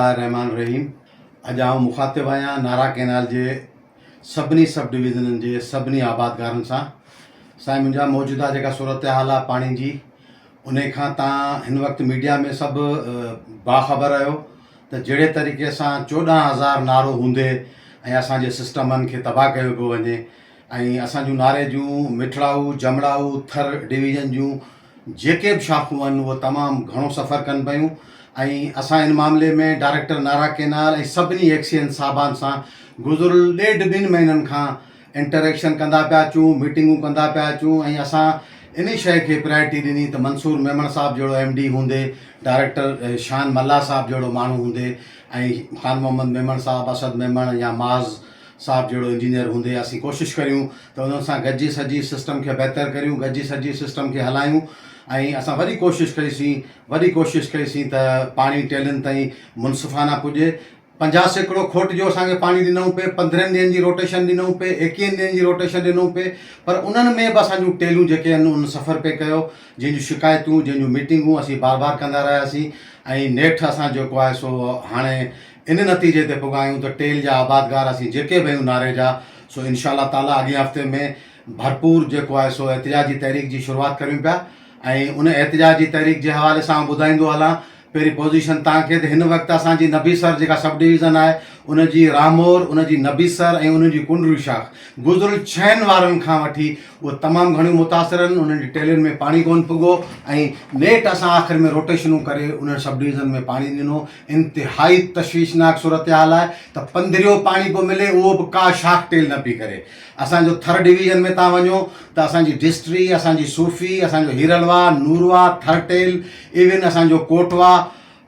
रहमान रहीम। अॼु आउं मुखातिबु आहियां नारा कैनाल जे सभिनी सब डिवीज़ननि जे सभिनी आबादगारनि सां। साईं, मुंहिंजा मौजूदा जेका सूरत हाल आहे पाणी जी, उन खां तव्हां हिन वक़्तु मीडिया में सभु बाख़बर आहियो त जहिड़े तरीक़े सां 14,000 नारो हूंदे ऐं असांजे सिस्टमनि खे तबाह कयो पियो वञे ऐं असां जूं नारे जूं मिठड़ाऊ जमड़ाऊ थर डिवीज़न जूं जेके बि शाख़ूं आहिनि उहे तमामु घणो सफ़र कनि पियूं ऐं असां इन मामले में डायरेक्टर नारा कैनाल ऐं सभिनी एक्सीएन साहबान सां गुज़िरियल 1.5-2 महीननि खां इंटरेक्शन कंदा पिया अचूं, मीटिंगूं कंदा पिया अचूं ऐं असां इन शइ खे प्रायोरिटी ॾिनी त मंसूर मेमण साहब जहिड़ो MD हूंदे, डायरेक्टर शान मल्ला साहब जहिड़ो माण्हू हूंदे ऐं ख़ान मोहम्मद मेमण साहब, असद मेमण या माज़ साहब जहिड़ो इंजीनियर हूंदे असीं कोशिशि करियूं त उन्हनि सां गॾिजी सॼी सिस्टम खे बहितर करियूं, गॾिजी सॼी सिस्टम खे हलायूं ऐं असां वरी कोशिशि कईसीं त पाणी टेलनि ताईं मुनसिफ़ाना पुॼे। 50 सैकड़ो खोट जो असांखे पाणी ॾिनऊं पिए, 15 ॾींहंनि जी रोटेशन ॾिनऊं पिए, 21 ॾींहंनि जी रोटेशन ॾिनऊं पिए, पर उन्हनि में बि असां जूं टेलूं जेके आहिनि उन सफ़र पे कयो, जंहिंजूं शिकायतूं जंहिंजूं मीटिंगूं असीं बार बार कंदा रहियासीं ऐं नेठि असां जेको आहे सो हाणे इन नतीजे ते पुॻा आहियूं त टेल जा आबादगार असीं जेके बि आहियूं नारे जा, सो इंशाअल्लाह ताला अॻिए हफ़्ते में भरपूर जेको आहे सो एहतिजाजी तहरीक जी शुरूआति करियूं पिया ऐं उन एहतिजाजी तहरीक जे हवाले सां ॿुधाईंदो हलां। पहिरीं पोज़ीशन तव्हांखे त हिन वक़्तु असांजी नबीसर जेका सब डिवीज़न आहे उनजी रामोर, उनजी नबीसर ऐं उनजी कुंडरू शाख गुज़िरियल 6 वारनि खां वठी उहे तमामु घणियूं मुतासिर आहिनि। उन्हनि जी टेलुनि में पाणी कोन पुॻो ऐं नेठि असां आख़िर में रोटेशनूं करे उन सब डिवीज़न में पाणी ॾिनो। इंतिहाई तशवीशनाक सूरत हाल आहे त 15 पाणी पियो मिले, उहो बि का शाख टेल न पई करे। असांजो थर डिवीज़न में तव्हां वञो त असांजी डिस्ट्री, असांजी सूफ़ी, असांजो हीरलवा, नूरवा, थर टेल, इवन असांजो कोटवा,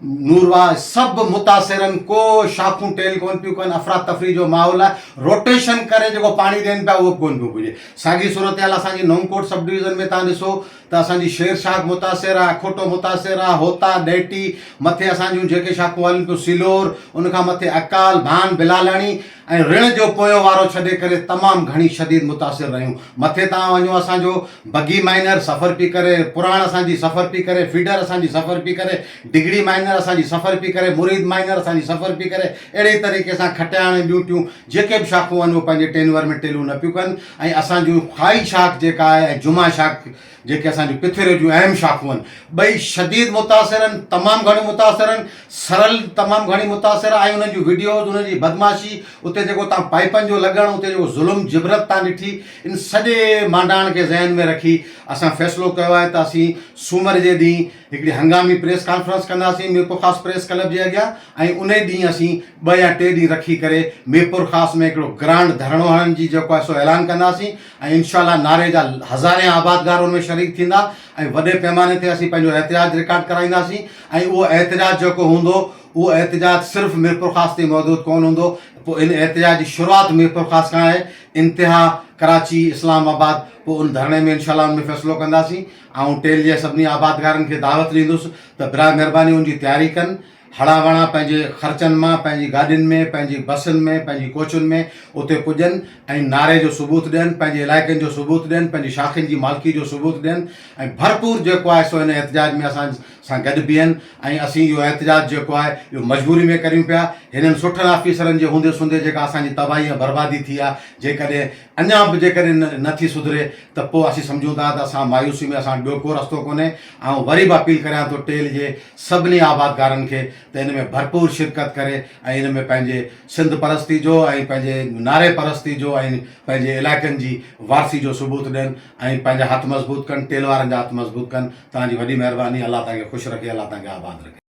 नूरवा, सभु मुतासिर आहिनि। को शाखूं टेल कोन पियूं कनि, अफ़रा तफ़री जो माहौल आहे। रोटेशन करे जेको पाणी ॾियनि पिया उहो बि कोन पियो पुॼे। साॻी सूरत हाल असांजी नौंकोट सब डिवीज़न में तव्हां ॾिसो त असांजी शेर शाख मुतासिर आहे, अखोटो मुतासिर आहे, होता, ॾेटी, मथे असांजूं जेके शाखूं हलनि पियूं सिलोर, उनखां मथे अकाल, भान, बिलालाणी ऐं ऋण जो पोयों वारो छॾे करे तमामु घणी शदीद मुतासिर रहियूं। मथे तव्हां वञो असांजो बगी माइनर सफ़र पई करे, पुराण असांजी सफ़र पई करे, फीडर असांजी सफ़र पई करे, डिगड़ी माइनर असांजी सफ़र पई करे, मुरीद माइनर असांजी सफ़र पई करे। अहिड़े तरीक़े सां खटियाण ॿियूं जेके बि शाखूं आहिनि उहे पंहिंजे टेन्यूअर में टेलूं न पियूं कनि ऐं असांजूं खाई शाख जेका आहे ऐं जुमा शाख जेके असांजूं पिथरे जूं अहम शाखूं आहिनि, ॿई शदीद मुतासिर आहिनि, तमामु घणी मुतासिर आहिनि, सरल तमामु घणी मुतासिर आहे। ऐं उन्हनि जूं वीडियोज़, उनजी बदमाशी, उते जेको तव्हां पाइपनि जो लॻणु, उते जेको ज़ुल्म जिबरत तव्हां ॾिठी, इन सॼे मांडाण खे ज़हन में रखी असां फ़ैसिलो कयो आहे त असीं सूमर जे ॾींहुं हिकिड़ी हंगामी प्रेस कॉन्फ्रेंस कंदासीं मीरपुर ख़ासि प्रेस क्लब जे अॻियां ऐं उन ॾींहुं असीं 2 या 3 ॾींहं रखी करे मीरपुर ख़ासि में हिकिड़ो ग्रांड धरणो हणण जी जेको आहे सो ऐलान कंदासीं ऐं इंशाअल्लाह नारे जा हज़ारे आबादगार उन में शरीक थींदा ऐं वॾे पैमाने ते असीं पंहिंजो एहतिजाज रिकॉर्ड कराईंदासीं ऐं उहो एहतिजाज जेको हूंदो उहो एहतिजाज सिर्फ़ु मीरपुर ख़ासि ते मौजूदु कोन हूंदो। पोइ इन एहतिजाज जी शुरूआति मीरपुर ख़ासि खां आहे, इंतिहा कराची, इस्लामाबाद। पोइ उन धरणे में इंशाअल्लाह उन में फ़ैसिलो कंदासीं। ऐं टेल जे सभिनी आबादगारनि खे दावत ॾींदुसि त बिराए महिरबानी उनजी तयारी कनि, हड़ा वड़ा पंहिंजे ख़र्चनि मां, पंहिंजी गाॾियुनि में, पंहिंजी बसुनि में, पंहिंजी कोचुनि में उते पुॼनि ऐं नारे जो सबूत ॾियनि, पंहिंजे इलाइक़नि जो सबूत ॾियनि, पंहिंजी शाखुनि जी मालिकी जो सबूत ॾियनि ऐं भरपूर जेको आहे सो इन एहतिजाज में असां सां गॾु बीहनि ऐं असीं इहो एहतिजाज जेको आहे इहो मजबूरी में करियूं पिया। हिननि सुठनि ऑफिसरनि जे हूंदे जेका असांजी तबाही ऐं बर्बादी थी आहे, जेकॾहिं अञा बि जेकॾहिं नथी सुधरे त पोइ असीं सम्झूं था त असां मायूसी में असां ॿियो को रस्तो कोन्हे। ऐं वरी बि अपील करियां थो टेल जे सभिनी आबादगारनि खे त इन में भरपूर शिरकत करे ऐं इन में पंहिंजे सिंध परस्ती जो ऐं पंहिंजे नारे परस्ती जो ऐं पंहिंजे इलाइक़नि जी वारसी जो सबूत ॾियनि ऐं पंहिंजा हथ मज़बूत कनि, टेल वारनि जा हथ मज़बूत कनि। तव्हांजी वॾी महिरबानी। अलाह तव्हांखे ख़ुशि रखे, अलाह तव्हांखे आबाद रखे।